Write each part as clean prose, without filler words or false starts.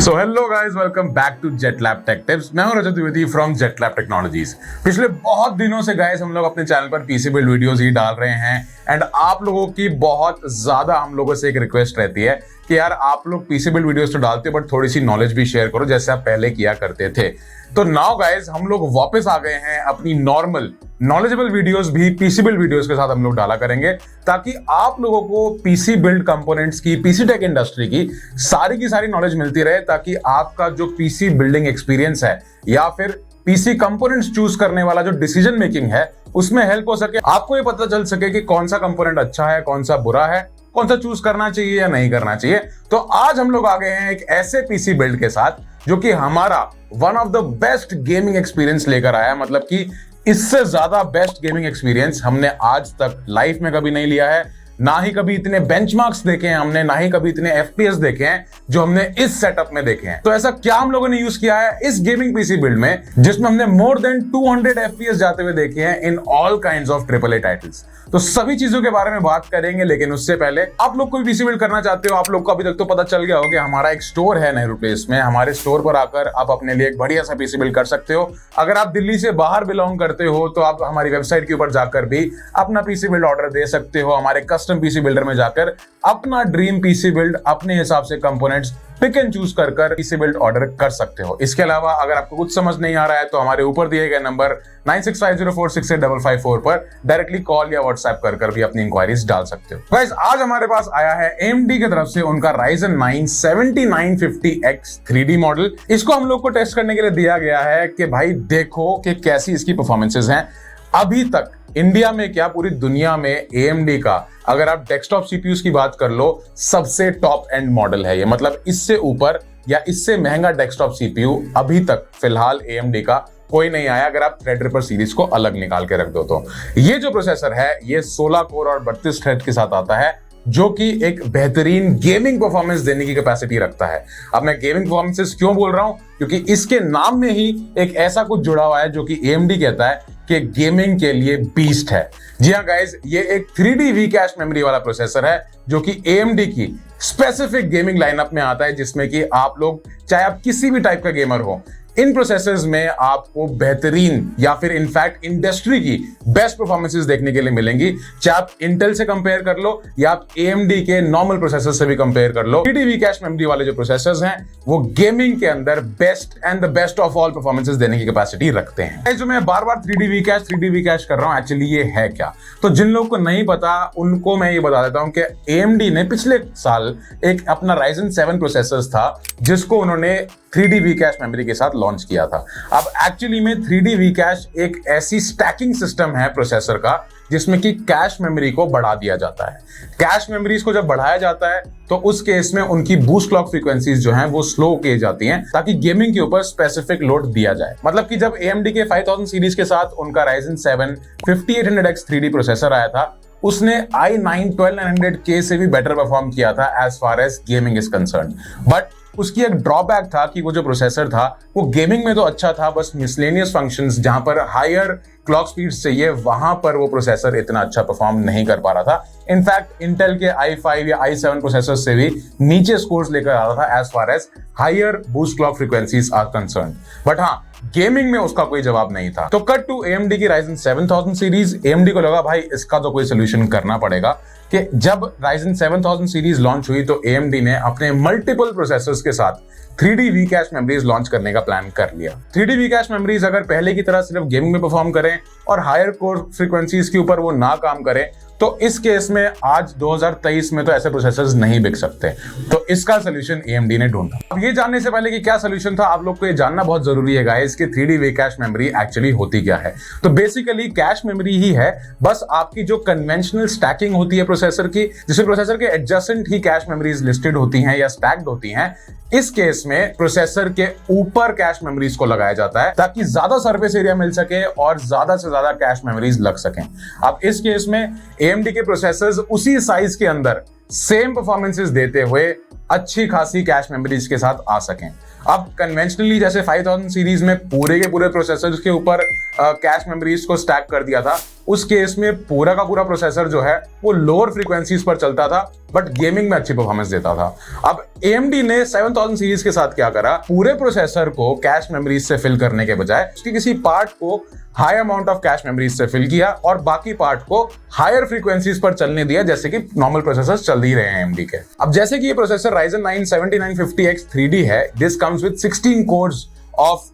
So hello guys, welcome back to Jetlab tech tips. मैं हूं Rajat Dwivedi from Jetlab technologies. पिछले बहुत दिनों से गाइस हम लोग अपने चैनल पर पीसी बिल्ड वीडियोस ही डाल रहे हैं एंड आप लोगों की बहुत ज्यादा हम लोगों से एक रिक्वेस्ट रहती है कि यार आप लोग पीसी बिल्ड वीडियोस तो डालते हो बट थोड़ी सी नॉलेज भी शेयर करो जैसे आप पहले किया करते थे। तो नाउ गाइस हम लोग वापस आ गए हैं अपनी नॉर्मल नॉलेजेबल वीडियोस भी पीसी बिल्ड वीडियोस के साथ हम लोग डाला करेंगे ताकि आप लोगों को पीसी बिल्ड कंपोनेंट्स की, पीसी टेक इंडस्ट्री की सारी नॉलेज मिलती रहे ताकि आपका जो पीसी बिल्डिंग एक्सपीरियंस है या फिर पीसी कंपोनेंट्स चूज करने वाला जो डिसीजन मेकिंग है उसमें हेल्प हो सके। आपको ये पता चल सके कि कौन सा कंपोनेंट अच्छा है, कौन सा बुरा है, कौन सा चूज करना चाहिए या नहीं करना चाहिए। तो आज हम लोग आ गए हैं एक ऐसे पीसी बिल्ड के साथ जो कि हमारा one of the best gaming experience लेकर आया है। मतलब कि इससे ज्यादा बेस्ट गेमिंग एक्सपीरियंस हमने आज तक लाइफ में कभी नहीं लिया है। ना ही कभी इतने बेंचमार्क्स देखे हैं हमने, ना ही कभी इतने एफपीएस देखे हैं जो हमने इस सेटअप में देखे हैं। तो ऐसा क्या हम लोगों ने यूज किया है इस गेमिंग पीसी बिल्ड में जिसमें हमने मोर देन 200 एफपीएस जाते हुए देखे हैं in all kinds of AAA titles. तो सभी चीजों के बारे में बात करेंगे, लेकिन उससे पहले आप लोग कोई पीसी बिल्ड करना चाहते हो, आप लोग को अभी तक तो पता चल गया हो कि हमारा एक स्टोर है नेहरू प्लेस में। हमारे स्टोर पर आकर आप अपने लिए एक बढ़िया सा पीसी बिल्ड कर सकते हो। अगर आप दिल्ली से बाहर बिलोंग करते हो तो आप हमारी वेबसाइट के ऊपर जाकर भी अपना पीसी बिल्ड ऑर्डर दे सकते हो। हमारे कस्टम पीसी बिल्डर में जाकर अपना ड्रीम पीसी बिल्ड अपने हिसाब से कंपोनेंट्स पिक एंड चूज कर पीसी बिल्ड ऑर्डर कर सकते हो। इसके अलावा अगर आपको कुछ समझ नहीं आ रहा है तो हमारे ऊपर दिए गए नंबर 9650468554 पर डायरेक्टली कॉल या व्हाट्सएप कर भी अपनी इंक्वायरीज डाल सकते हो। गाइस आज हमारे पास आया है AMD की तरफ से उनका Ryzen 9 7950X 3D मॉडल। इसको हम लोग को टेस्ट करने के लिए दिया गया है कि भाई देखो कि कैसी इसकी परफॉर्मेंसेस हैं। अभी तक इंडिया में क्या पूरी दुनिया में AMD का अगर आप डेस्कटॉप सीपीयूज की बात कर लो सबसे टॉप एंड मॉडल है ये। मतलब इससे ऊपर या इससे महंगा डेस्कटॉप सीपीयू अभी तक फिलहाल AMD का कोई नहीं आया अगर आप थ्रेडरिपर सीरीज को अलग निकाल के रख दो तो। ये जो प्रोसेसर है ये 16 कोर और 32 थ्रेड के साथ आता है जो कि एक बेहतरीन गेमिंग परफॉर्मेंस देने की कैपेसिटी रखता है। अब मैं गेमिंग परफॉर्मेंस क्यों बोल रहा हूं, क्योंकि इसके नाम में ही एक ऐसा कुछ जुड़ा हुआ है जो कि AMD कहता है कि गेमिंग के लिए बीस्ट है। जी हाँ गाइस, ये एक 3D V कैश मेमोरी वाला प्रोसेसर है जो कि AMD की स्पेसिफिक गेमिंग लाइनअप में आता है जिसमें कि आप लोग चाहे आप किसी भी टाइप का गेमर हो, इन प्रोसेसर्स में आपको बेहतरीन या फिर इनफैक्ट इंडस्ट्री की बेस्ट परफॉर्मेंसेस देखने के लिए मिलेंगी। चाहे आप इंटेल से कंपेयर कर लो या आप AMD के नॉर्मल प्रोसेसर से भी कंपेयर कर लो। 3D V कैश मेमोरी वाले जो प्रोसेसर्स हैं वो गेमिंग के अंदर best and the best of all performances देने की कैपेसिटी रखते हैं। जो मैं बार बार 3D V कैश कर रहा हूं, एक्चुअली ये है क्या, तो जिन लोगों को नहीं पता उनको मैं ये बता देता हूं कि AMD ने पिछले साल एक अपना Ryzen 7 प्रोसेसर था जिसको उन्होंने 3D V कैश मेमोरी के साथ लॉन्च किया था। अब एक्चुअली में 3D V कैश एक ऐसी स्टैकिंग सिस्टम है प्रोसेसर का जिसमें कि कैश मेमोरी को बढ़ा दिया जाता है। कैश मेमोरीज को जब बढ़ाया जाता है तो उस केस में उनकी बूस्ट क्लॉक फ्रीक्वेंसीज जो हैं वो स्लो की जाती हैं ताकि गेमिंग के ऊपर स्पेसिफिक लोड दिया जाए। मतलब कि जब AMD के 5000 सीरीज के साथ उनका Ryzen 7 5800X 3D प्रोसेसर आया था उसने i9 12900K से भी बेटर परफॉर्म किया था as far as gaming is concern. But उसकी एक ड्रॉबैक था कि वो जो प्रोसेसर था वो गेमिंग में तो अच्छा था, बस मिसलेनियस फंक्शंस जहां पर हायर क्लॉक स्पीड्स चाहिए वहां पर वो प्रोसेसर इतना अच्छा परफॉर्म नहीं कर पा रहा था। इनफैक्ट इंटेल के i5 या i7 प्रोसेसर से भी नीचे स्कोर्स लेकर आ रहा था as far as higher boost clock frequencies are concern. But हाँ, गेमिंग में उसका कोई जवाब नहीं था। तो कट टू AMD की Ryzen 7000 सीरीज। AMD को लगा भाई इसका तो कोई सोल्यूशन करना पड़ेगा कि जब Ryzen 7000 सीरीज लॉन्च हुई तो AMD ने अपने मल्टीपल प्रोसेसर्स के साथ 3D V cash memories launch करने का प्लान कर लिया। 3D V कैश मेमोरीज अगर पहले की तरह सिर्फ गेमिंग में परफॉर्म करें और हायर कोर फ्रीक्वेंसीज के ऊपर वो ना काम करें तो इस केस में आज 2023 में तो ऐसे प्रोसेसर्स नहीं बिक सकते। तो इसका सोल्यूशन AMD ने ढूंढा। अब ये जानने से पहले कि क्या सोल्यूशन था, आप लोग को ये जानना बहुत जरूरी है गाइस कि 3D V cache memory actually होती क्या है। तो बेसिकली कैश मेमोरी ही है, बस आपकी जो कन्वेंशनल स्टैकिंग होती है प्रोसेसर की, जिसमें प्रोसेसर के एडजेसेंट ही कैश मेमोरीज लिस्टेड होती हैं या स्टैक्ड होती हैं। इस केस में प्रोसेसर के ऊपर कैश मेमोरीज को लगाया जाता है ताकि ज्यादा सरफेस एरिया मिल सके और ज्यादा से ज्यादा कैश मेमोरीज लग सकें। अब इस केस में AMD के प्रोसेसर्स उसी साइज के अंदर सेम परफॉर्मेंसेस देते हुए अच्छी खासी कैश मेमोरीज के साथ आ सकें। अब कन्वेंशनली जैसे 5000 सीरीज में पूरे के पूरे प्रोसेसर के ऊपर कैश मेमोरीज को स्टैक कर दिया था, उस केस में पूरा का पूरा प्रोसेसर जो है वो लोअर फ्रीक्वेंसीज पर चलता था बट गेमिंग में अच्छी परफॉर्मेंस देता था। अब AMD ने 7000 सीरीज के साथ क्या करा, पूरे प्रोसेसर को कैश मेमोरीज से फिल करने के बजाय उसके किसी पार्ट को high amount of cash memories से फिल किया और बाकी पार्ट को हायर फ्रीक्वेंसीज पर चलने दिया, जैसे कि नॉर्मल प्रोसेसर चल ही रहे हैं AMD के। अब जैसे कि ये प्रोसेसर Ryzen 9 7950X 3D है, this comes with 16 course of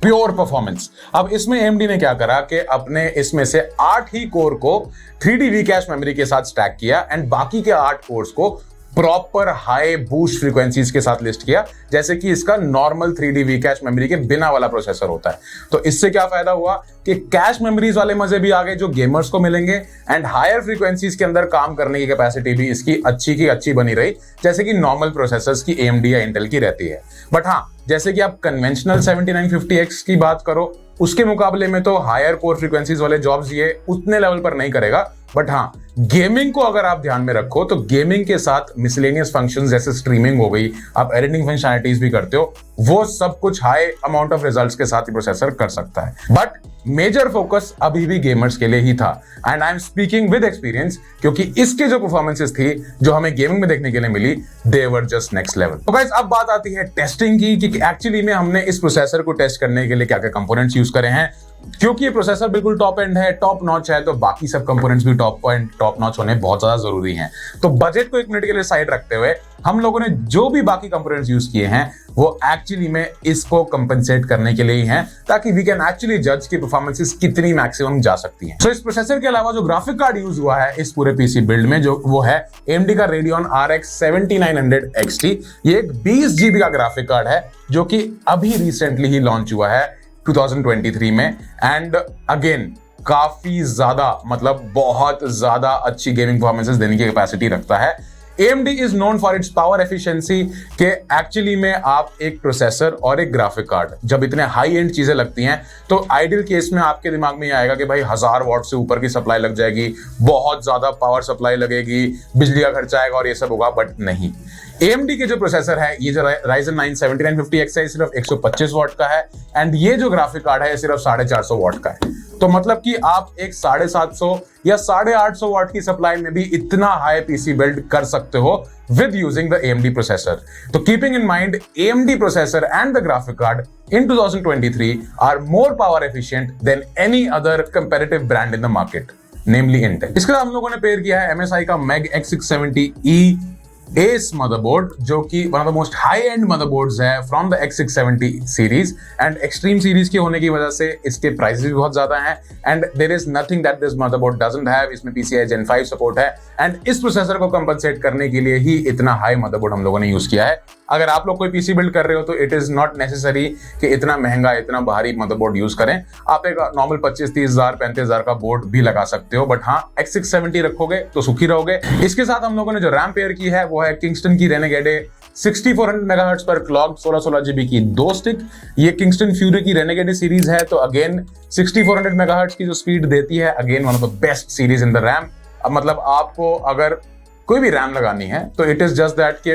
pure performance. अब इसमें AMD ने क्या करा कि अपने इसमें से 8 ही कोर को 3D V कैश मेमोरी के साथ स्टैक किया एंड बाकी के 8 कोर्स को प्रॉपर हाई बूस्ट फ्रीक्वेंसीज के साथ लिस्ट किया, जैसे कि इसका normal 3D V cache memory के बिना वाला प्रोसेसर होता है। तो इससे क्या फायदा हुआ कि कैश मेमोरीज वाले मजे भी आ गए जो गेमर्स को मिलेंगे एंड हायर फ्रीक्वेंसीज के अंदर काम करने की कैपेसिटी भी इसकी अच्छी की अच्छी बनी रही, जैसे कि नॉर्मल प्रोसेसर्स की AMD या इंटेल की रहती है। बट हाँ, जैसे कि आप कन्वेंशनल 7950X की बात करो, उसके मुकाबले में तो हायर कोर फ्रीक्वेंसीज वाले जॉब्स ये उतने लेवल पर नहीं करेगा। बट हाँ, गेमिंग को अगर आप ध्यान में रखो तो गेमिंग के साथ मिसलेनियस फंक्शंस जैसे स्ट्रीमिंग हो गई, आप एडिटिंग फंक्शनैलिटीज भी करते हो, वो सब कुछ हाई अमाउंट ऑफ रिजल्ट्स के साथ ही प्रोसेसर कर सकता है। बट मेजर फोकस अभी भी गेमर्स के लिए ही था and I am speaking with experience, क्योंकि इसके जो परफॉर्मेंसेस थी जो हमें गेमिंग में देखने के लिए मिली, दे वर जस्ट नेक्स्ट लेवल। तो गाइस, अब बात आती है टेस्टिंग की कि एक्चुअली में हमने इस प्रोसेसर को टेस्ट करने के लिए क्या क्या कंपोनेंट्स यूज करे हैं। क्योंकि ये प्रोसेसर बिल्कुल टॉप एंड है, टॉप नॉच है, तो बाकी सब कंपोनेंट्स भी टॉप नॉच होने बहुत ज्यादा जरूरी हैं। तो बजट को एक मिनट के लिए साइड रखते हुए हम लोगों ने जो भी बाकी कंपोनेंट्स यूज किए हैं वो एक्चुअली में इसको कंपेंसेट करने के लिए ही हैं, ताकि वी कैन एक्चुअली जज की परफॉर्मेंसेस कितनी मैक्सिमम जा सकती हैं। तो इस प्रोसेसर के अलावा जो ग्राफिक कार्ड यूज हुआ है इस पूरे पीसी बिल्ड में, जो वो है AMD का Radeon RX 7900 XT। ये एक 20 GB का ग्राफिक कार्ड है जो कि अभी रिसेंटली ही लॉन्च हुआ है 2023 में एंड अगेन काफी ज्यादा, मतलब बहुत ज्यादा अच्छी गेमिंग परफॉर्मेंसेस देने की कैपेसिटी रखता है। AMD is known for its power efficiency के एक्चुअली में आप एक प्रोसेसर और एक ग्राफिक कार्ड जब इतने हाई एंड चीजें लगती हैं तो आइडियल केस में आपके दिमाग में ये आएगा कि भाई 1000 वॉट से ऊपर की सप्लाई लग जाएगी, बहुत ज्यादा पावर सप्लाई लगेगी, बिजली का खर्चा आएगा और ये सब होगा। बट नहीं, AMD के जो प्रोसेसर है, ये जो Ryzen 9 7950X है, सिर्फ 125 वॉट का है एंड ये जो ग्राफिक कार्ड है सिर्फ 450 वॉट का है। तो मतलब कि आप एक 750 या 850 वॉट की सप्लाई में भी इतना हाई पीसी बिल्ड कर सकते हो with using the AMD processor. तो keeping in mind, AMD processor and the graphic card in 2023 are more power efficient than any other competitive brand in the market, namely Intel। इसके बाद हम लोगों ने pair किया है MSI का MEG X670E Ace motherboard, जो कि one of the most high end motherboards है from the X670 series and extreme series के होने की वजह से इसके प्राइसेस भी बहुत ज्यादा हैं and there is nothing that this motherboard doesn't have. इसमें PCI Gen 5 सपोर्ट है एंड इस प्रोसेसर को कंपनसेट करने के लिए ही इतना हाई मदरबोर्ड हम लोगों ने यूज किया है। अगर आप लोग कोई पीसी बिल्ड कर रहे हो तो इट इज नॉट नेसेसरी कि इतना महंगा, इतना भारी मदरबोर्ड यूज करें। आप एक नॉर्मल 25-30 हजार 35 हजार का बोर्ड भी लगा सकते हो, बट हाँ, X670 रखोगे तो सुखी रहोगे। इसके साथ हम लोगों ने जो रैम पेयर की है वो है किंगस्टन की रेनेगेड 6400 मेगाहर्ट्ज पर क्लॉक 16 GB की 2 स्टिक। ये किंगस्टन फ्यूरी की रेनेगेड सीरीज है, तो अगेन 6400 मेगाहर्ट्ज की जो स्पीड देती है, again one of the best series in the RAM. अब मतलब आपको अगर कोई भी रैम लगानी है तो इट इज जस्ट दैट कि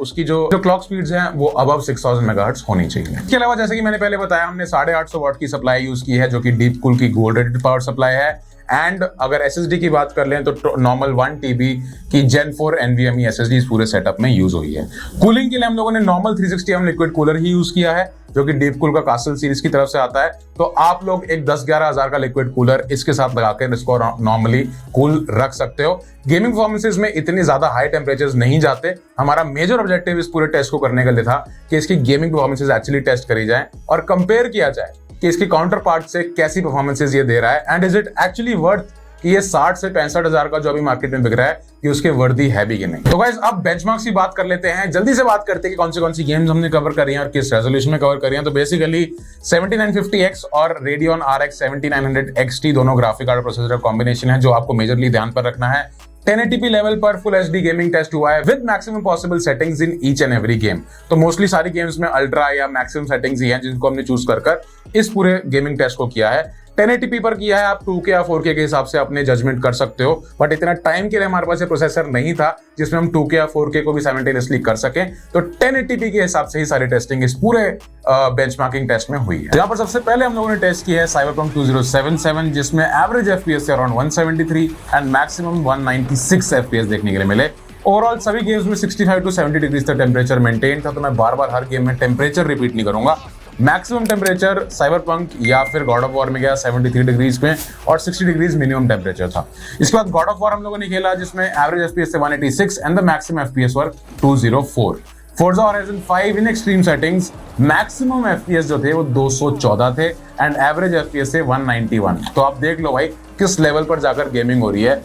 उसकी जो क्लॉक स्पीड्स हैं वो अबव 6000 मेगाहर्ट्ज होनी चाहिए। इसके अलावा जैसे कि मैंने पहले बताया, हमने 850 वॉट की सप्लाई यूज की है जो कि डीप कूल की गोल्ड रेटेड पावर सप्लाई है एंड अगर SSD की बात कर लें तो नॉर्मल 1 TB की Gen 4 NVMe SSD इस पूरे सेटअप में यूज हुई है। कूलिंग के लिए हम लोगों ने नॉर्मल 360mm लिक्विड कूलर ही यूज किया है जो कि डीप कूल का कास्टल सीरीज की तरफ से आता है। तो आप लोग एक 10-11 हजार का लिक्विड कूलर इसके साथ लगाकर इसको नॉर्मली कूल रख सकते हो। गेमिंग परफॉर्मेंसेस में इतने ज्यादा हाई टेम्परेचर्स नहीं जाते। हमारा मेजर ऑब्जेक्टिव इस पूरे टेस्ट को करने के लिए था कि इसकी गेमिंग परफॉर्मेंसेस एक्चुअली टेस्ट करी जाए और कंपेयर किया जाए कि इसकी काउंटर पार्ट से कैसी परफॉर्मेंसेस ये दे रहा है and is it actually worth कि ये 60 से 65 हजार का जो अभी मार्केट में बिक रहा है कि उसके वर्दी है भी कि नहीं। तो गाइस, अब बेंचमार्क्स की बात कर लेते हैं। जल्दी से बात करते हैं कि कौन सी गेम्स हमने कवर करी हैं और किस रेजोल्यूशन में कवर करी हैं। तो बेसिकली 7950X और Radeon RX 7900 XT दोनों ग्राफिक कार्ड प्रोसेसर का कॉम्बिनेशन है जो आपको मेजरली ध्यान पर रखना है। 1080p लेवल पर फुल HD गेमिंग टेस्ट हुआ है with maximum possible settings in each and every game. तो मोस्टली सारी गेम्स में अल्ट्रा या मैक्सिमम सेटिंग्स ही हैं जिनको हमने चूज कर इस पूरे गेमिंग टेस्ट को किया है। 1080p पर किया है, आप 2K या 4K के हिसाब से अपने जजमेंट कर सकते हो, बट इतना टाइम के लिए हमारे पास ये प्रोसेसर नहीं था जिसमें हम 2K या 4K को भी साइमल्टेनियसली कर सकें, तो 1080p के हिसाब से ही सारी टेस्टिंग इस पूरे बेंचमार्किंग टेस्ट में हुई है। यहाँ पर सबसे पहले हम लोगों ने टेस्ट किया है साइबरपंक 2077, जिसमें एवरेज FPS से अराउंड 173 एंड मैक्सिमम 196 FPS देखने के लिए मिले। ओवरऑल सभी गेम्स में 65 टू 70 डिग्रीज तक टेम्परेचर मेंटेन था, तो मैं बार बार हर गेम में टेम्परेचर रिपीट नहीं करूंगा। मैक्सिमम टेम्परेचर साइबरपंक या फिर गॉड ऑफ वॉर में गया 73 डिग्रीज में और 60 डिग्रीज मिनिमम टेम्परेचर था। इसके बाद गॉड ऑफ वॉर हम लोगों ने खेला जिसमें एवरेज FPS से 186 and the maximum FPS were 204। Forza Horizon 5 in extreme settings maximum FPS जो थे वो 214 थे एंड एवरेज FPS से 191। तो आप देख लो भाई किस लेवल पर जाकर गेमिंग हो रही है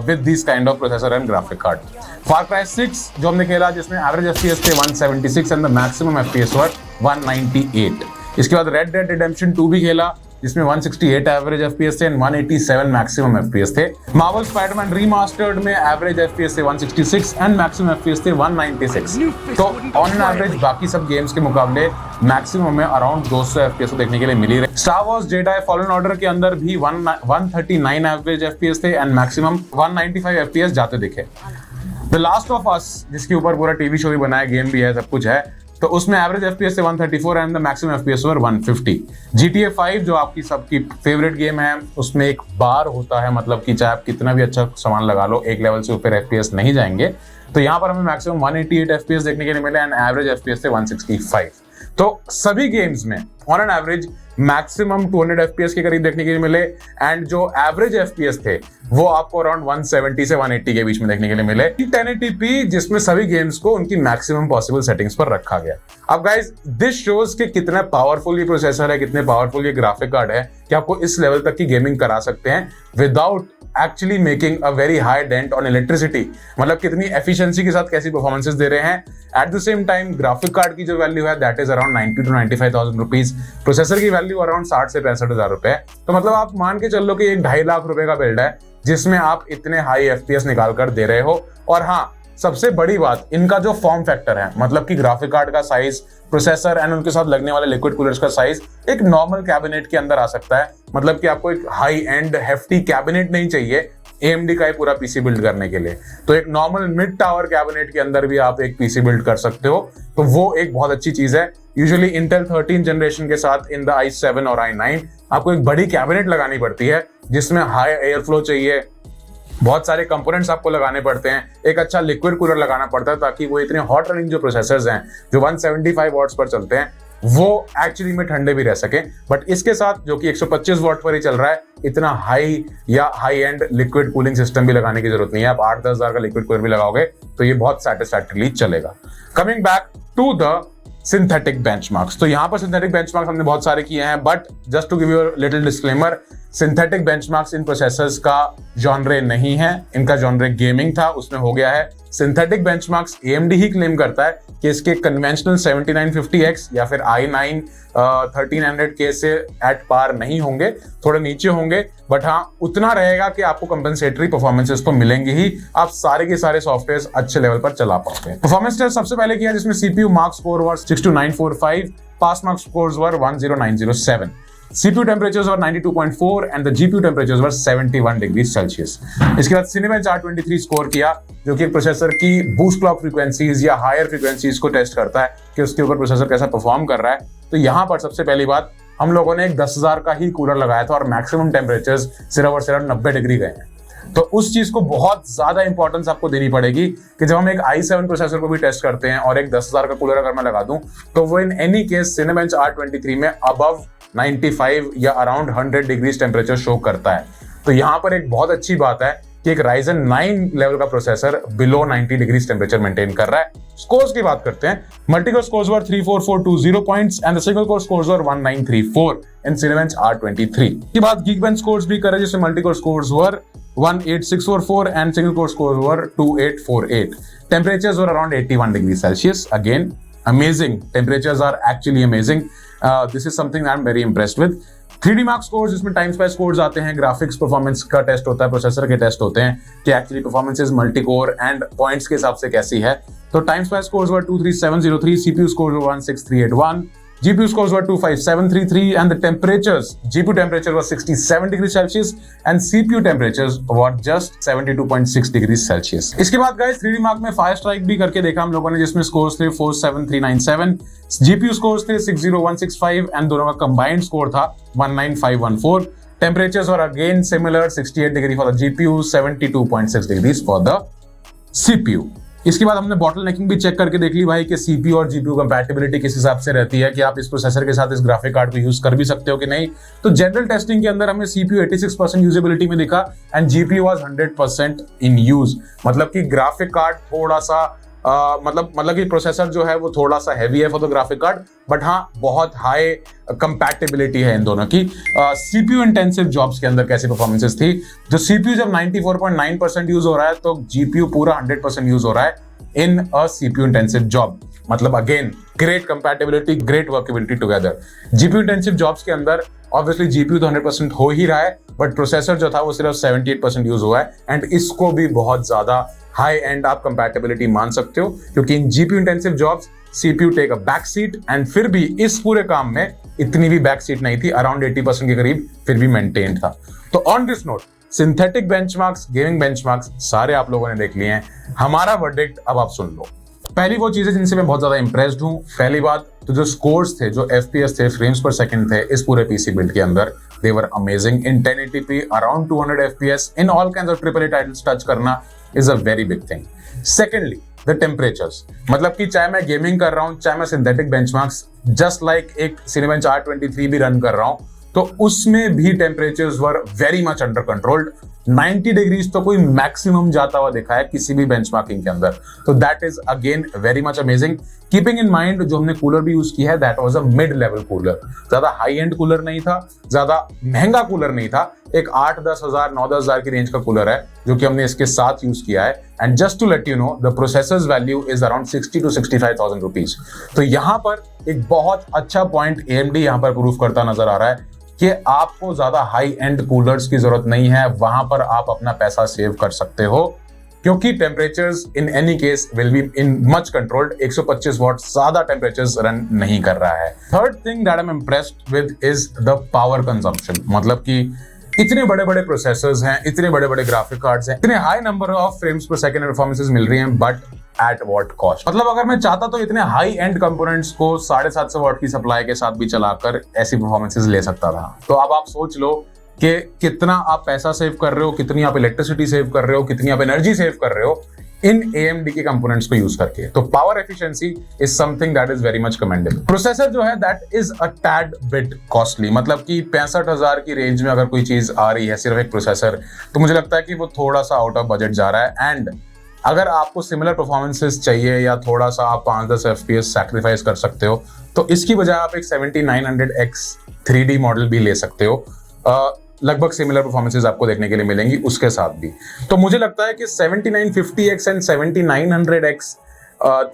with this kind of processor and graphic card. Far Cry 6 जो हमने खेला जिसमें एवरेज FPS थे 176 एंड द मैक्सिमम FPS वर 198। इसके बाद Red Dead Redemption 2 भी खेला जिसमें 168 एवरेज FPS थे एंड 187 मैक्सिमम FPS थे। Marvel Spider-Man Remastered में एवरेज FPS थे 166 एंड मैक्सिमम FPS थे 196। तो ऑन एन एवरेज बाकी सब गेम्स के मुकाबले मैक्सिमम में अराउंड 200 FPS देखने के लिए मिली रही। Star Wars Jedi Fallen Order के अंदर भी 139 एवरेज FPS थे एंड मैक्सिमम 195 FPS जाते दिखे। The Last of Us जिसके ऊपर पूरा टीवी शो भी बना है, गेम भी है, सब कुछ है, तो उसमें एवरेज FPS से 134 and the maximum FPS were 150। GTA 5 जो आपकी सबकी फेवरेट गेम है, उसमें एक बार होता है, मतलब कि चाहे आप कितना भी अच्छा सामान लगा लो एक लेवल से ऊपर FPS नहीं जाएंगे। तो यहाँ पर हमें मैक्सिमम 188 FPS देखने के लिए मिले एंड एवरेज FPS से 165। तो सभी गेम्स में on an average maximum 200 FPS के करीब देखने के लिए मिले एंड जो एवरेज FPS थे वो आपको अराउंड 170 से 180 के बीच में देखने के लिए मिले। 1080p जिसमें सभी गेम्स को उनकी मैक्सिमम पॉसिबल सेटिंग्स पर रखा गया। अब गाइस दिस शोज कि कितना पावरफुल ये प्रोसेसर है, कितने पावरफुल ये ग्राफिक कार्ड है कि आपको इस लेवल तक की गेमिंग करा सकते हैं without actually making a very high dent on electricity. मतलब कितनी एफिशिएंसी के साथ कैसी परफॉर्मेंसेस दे रहे हैं। At the same time graphic card की जो वैल्यू है that is around 90 to 95,000 rupees, processor की वैल्यू अराउंड 60 से 65,000 रुपए। तो मतलब आप मान के चल लो कि एक 2.5 लाख रुपए का बिल्ड है जिसमें आप इतने हाई FPS निकाल कर दे रहे हो। और हाँ, सबसे बड़ी बात इनका जो फॉर्म फैक्टर है, मतलब कि ग्राफिक कार्ड का साइज, प्रोसेसर एंड उनके साथ लगने वाले लिक्विड कूलर्स का साइज एक नॉर्मल कैबिनेट के अंदर आ सकता है। मतलब कि आपको एक हाई एंड हेफ्टी कैबिनेट नहीं चाहिए AMD का पूरा पीसी बिल्ड करने के लिए, तो एक नॉर्मल मिड टावर कैबिनेट के अंदर भी आप एक पीसी बिल्ड कर सकते हो। तो वो एक बहुत अच्छी चीज है। यूजुअली इंटेल 13 जनरेशन के साथ इन द i7 और i9 आपको एक बड़ी कैबिनेट लगानी पड़ती है जिसमें हाई एयर फ्लो चाहिए, बहुत सारे कंपोनेंट्स आपको लगाने पड़ते हैं, एक अच्छा लिक्विड कूलर लगाना पड़ता है ताकि वो इतने हॉट रनिंग जो प्रोसेसर्स हैं जो 175 वॉट्स पर चलते हैं वो एक्चुअली में ठंडे भी रह सके। बट इसके साथ जो कि 125 वॉट पर ही चल रहा है, इतना हाई या high and liquid cooling system भी लगाने की जरूरत नहीं है। आप 8-10 हजार का लिक्विड कूलर भी लगाओगे तो ये बहुत सैटिस्फैक्टरीली चलेगा। Coming back to the synthetic benchmarks, तो यहाँ पर सिंथेटिक बेंचमार्क्स हमने बहुत सारे किए हैं, but just to give you little disclaimer, synthetic benchmarks इन प्रोसेसर्स का जॉनरे नहीं है, इनका जॉनरे गेमिंग था, उसमें हो गया है। सिंथेटिक बेंचमार्क्स AMD ही क्लेम करता है कि इसके कन्वेंशनल 7950X या फिर i9 1300K से एट पार नहीं होंगे, थोड़े नीचे होंगे, बट हाँ उतना रहेगा कि आपको कंपेंसेटरी परफॉर्मेंसेस तो मिलेंगे ही, आप सारे के सारे सॉफ्टवेयर अच्छे लेवल पर चला पाओगे। परफॉर्मेंस टेस्ट सबसे पहले किया जिसमें CPU mark score were 62945, pass mark scores were 10907, CPU temperatures were 92.4 and the GPU temperatures were 71 degrees Celsius। इसके बाद Cinebench R23 स्कोर किया जो कि एक प्रोसेसर की बूस्ट क्लॉक फ्रीक्वेंसीज या हायर फ्रीक्वेंसीज को टेस्ट करता है कि उसके ऊपर प्रोसेसर कैसा परफॉर्म कर रहा है। तो यहाँ पर सबसे पहली बात, हम लोगों ने एक 10,000 का ही कूलर लगाया था और मैक्सिमम टेम्परेचर्स सिर्फ और सिर्फ 90 डिग्री गए हैं। तो उस चीज को बहुत ज्यादा इंपॉर्टेंस आपको देनी पड़ेगी कि जब हम एक i7 प्रोसेसर को भी टेस्ट करते हैं और एक 10,000 का कूलर अगर मैं लगा दूं तो वो in any case Cinebench R23 में अबव 95 या अराउंड 100 डिग्रीज टेम्परेचर शो करता है। तो यहाँ पर एक बहुत अच्छी बात है कि एक Ryzen 9 लेवल का processor below 90 degrees temperature maintain कर रहा है। स्कोर्स की बात करते हैं, multicore scores were 34420 points and the single core scores were 1934 in Cinebench R23। की बात Geekbench स्कोर्स भी करें जिसमें multicore scores were 18644 and single core scores were 2848. Temperatures were around 81 degrees Celsius. Again, amazing. Temperatures are actually amazing. This is something that I'm very impressed with. 3D Mark scores जिसमें time spy scores आते हैं, graphics performance का test होता है, processor के test होते हैं कि actually performances multi core and points के हिसाब से कैसी है। तो time spy scores were 23703, CPU scores were 16381, GPU scores were 25733 and the temperatures, GPU temperature was 67 degrees Celsius and CPU temperatures were just 72.6 degrees Celsius. इसके बाद guys 3D Mark में Fire Strike भी करके देखा हम लोगों ने, जिसमें scores थे 47397, GPU scores थे 60165 and दोनों का combined score था 19514. Temperatures were again similar, 68 degree for the GPU, 72.6 degrees for the CPU. इसके बाद हमने बॉटल नेकिंग भी चेक करके देख ली भाई कि CPU और GPU कंपैटिबिलिटी किस हिसाब से रहती है, कि आप इस प्रोसेसर के साथ इस ग्राफिक कार्ड को यूज कर भी सकते हो कि नहीं। तो जनरल टेस्टिंग के अंदर हमें CPU 86% यूजेबिलिटी में दिखा and GPU was 100% in use. मतलब कि ग्राफिक कार्ड थोड़ा सा मतलब कि प्रोसेसर जो है वो थोड़ा सा हैवी है for the graphic card, but हाँ बहुत हाई कंपैटिबिलिटी है इन दोनों की। CPU इंटेंसिव जॉब्स के अंदर कैसी परफॉर्मेंसेस थी, जो CPU जब 94.9% यूज हो रहा है तो GPU पूरा 100% यूज हो रहा है इन अ CPU इंटेंसिव जॉब। मतलब again great compatibility, great workability together. GPU intensive jobs के अंदर ऑब्वियसली GPU तो 100% हो ही रहा है, बट प्रोसेसर जो था वो सिर्फ 78% यूज हुआ है एंड इसको भी बहुत ज्यादा हाई एंड आप कंपैटिबिलिटी मान सकते हो, क्योंकि in GPU intensive jobs CPU take a back seat and फिर भी इस पूरे काम में इतनी भी बैक सीट नहीं थी, अराउंड 80% के करीब फिर भी मेंटेन था। तो on this note synthetic benchmarks, gaming benchmarks सारे आप लोगों ने देख लिए हैं। हमारा वर्डिक्ट अब आप सुन लो। पहली वो चीजें जिनसे मैं बहुत ज्यादा इंप्रेस्ड हूं, पहली बात तो जो स्कोर्स थे, जो FPS थे, फ्रेम्स पर सेकंड थे इस पूरे PC बिल्ड के अंदर, they were amazing in 1080p around 200 FPS in all kinds of AAA titles touch करना is a very big thing. Secondly, the temperatures, मतलब कि चाहे मैं गेमिंग कर रहा हूं, चाहे मैं सिंथेटिक बेंचमार्क्स जस्ट लाइक एक Cinebench R23 भी रन कर रहा हूं, तो उसमें भी temperatures were very much under controlled. 90 degrees तो कोई मैक्सिमम जाता हुआ देखा है किसी भी बेंचमार्किंग के अंदर, तो that is again very much amazing. Keeping in mind जो हमने कूलर भी यूज किया है that was a mid level cooler, ज्यादा हाई एंड कूलर नहीं था, ज्यादा महंगा कूलर नहीं था, एक 8-10 हजार 9-10 हजार की रेंज का कूलर है जो कि हमने इसके साथ यूज किया है। And just to let you know the processors value is around 60 to 65,000 rupees. तो यहां पर एक बहुत अच्छा पॉइंट AMD यहां पर प्रूव करता नजर आ रहा है कि आपको ज्यादा हाई एंड कूलर्स की जरूरत नहीं है, वहां पर आप अपना पैसा सेव कर सकते हो, क्योंकि temperatures in any case will be in much controlled. 125 what ज्यादा टेम्परेचर्स रन नहीं कर रहा है। Third thing that I am impressed with is the power consumption. मतलब कि इतने बड़े बड़े प्रोसेसर्स हैं, इतने बड़े बड़े ग्राफिक कार्ड्स हैं, इतने हाई नंबर ऑफ फ्रेम्स पर सेकंड परफॉर्मेंसेस मिल रही हैं, बट एट व्हाट कॉस्ट। मतलब अगर मैं चाहता तो इतने हाई एंड कंपोनेंट्स को 750 वॉट की सप्लाई के साथ भी चलाकर ऐसी परफॉर्मेंसेस ले सकता था। तो अब आप सोच लो कि कितना आप पैसा सेव कर रहे हो, कितनी आप इलेक्ट्रिसिटी सेव कर रहे हो, कितनी आप एनर्जी सेव कर रहे हो इन AMD के कंपोनेंट्स को यूज करके। तो power efficiency is something that is very much commendable. Processor जो है that is a tad bit costly. मतलब कि 65,000 की रेंज में अगर कोई चीज आ रही है सिर्फ एक प्रोसेसर, तो मुझे लगता है कि वो थोड़ा सा आउट ऑफ बजट जा रहा है। एंड अगर आपको सिमिलर परफॉर्मेंसेस चाहिए या थोड़ा सा आप 5-10 FPS सैक्रिफाइस कर सकते हो, तो इसकी बजाय आप एक 7900X 3D मॉडल भी ले सकते हो। लगभग सिमिलर परफॉर्मेंसेस आपको देखने के लिए मिलेंगी उसके साथ भी। तो मुझे लगता है कि 7950X एंड 7900X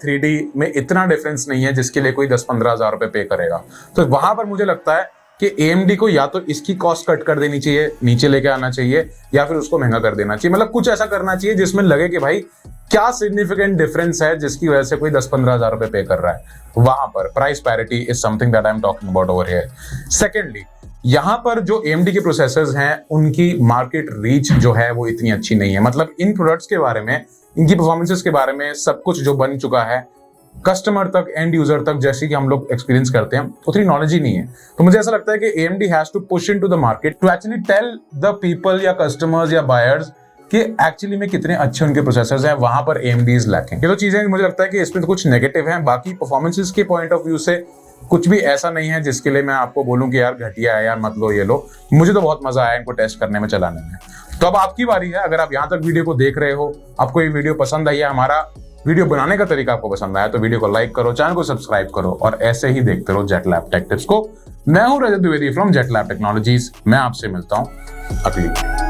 3D में इतना डिफरेंस नहीं है जिसके लिए कोई 10-15 हजार रुपए पे करेगा। तो वहां पर मुझे लगता है कि AMD को या तो इसकी कॉस्ट कट कर देनी चाहिए, नीचे लेके आना चाहिए, या फिर उसको महंगा कर देना चाहिए। मतलब कुछ ऐसा करना चाहिए जिसमें लगे कि भाई क्या सिग्निफिकेंट डिफरेंस है जिसकी वजह से कोई 10-15 हजार रुपए पे कर रहा है। वहां पर price parity is something that I am talking about over here. Secondly, यहां पर जो AMD के प्रोसेसर्स हैं उनकी मार्केट रीच जो है वो इतनी अच्छी नहीं है। मतलब इन प्रोडक्ट्स के बारे में, इनकी परफॉर्मेंसेस के बारे में सब कुछ जो बन चुका है, कस्टमर तक, एंड यूजर तक जैसे कि हम लोग एक्सपीरियंस करते हैं, उतनी नॉलेज ही नहीं है। तो मुझे ऐसा लगता है कि AMD has to push into the market to actually tell the people या कस्टमर्स या बायर्स कि एक्चुअली में कितने अच्छे उनके प्रोसेसर्स हैं। वहां पर AMD इज लैकिंग। ये तो चीजें मुझे लगता है कि इसमें तो कुछ नेगेटिव है। बाकी परफॉर्मेंसेस के पॉइंट ऑफ व्यू से कुछ भी ऐसा नहीं है जिसके लिए मैं आपको बोलूं कि यार घटिया है, यार मत लो, ये लो। मुझे तो बहुत मजा आया इनको टेस्ट करने में, चलाने में। तो अब आपकी बारी है। अगर आप यहां तक वीडियो को देख रहे हो, आपको ये वीडियो पसंद आई है, हमारा वीडियो बनाने का तरीका आपको पसंद आया, तो वीडियो को लाइक करो, चैनल को सब्सक्राइब करो और ऐसे ही देखते रहो जेट लैब टेक टिप्स को। मैं हूं Rajat Dwivedi from Jet lab technologies. मैं आपसे मिलता हूं अगली वीडियो।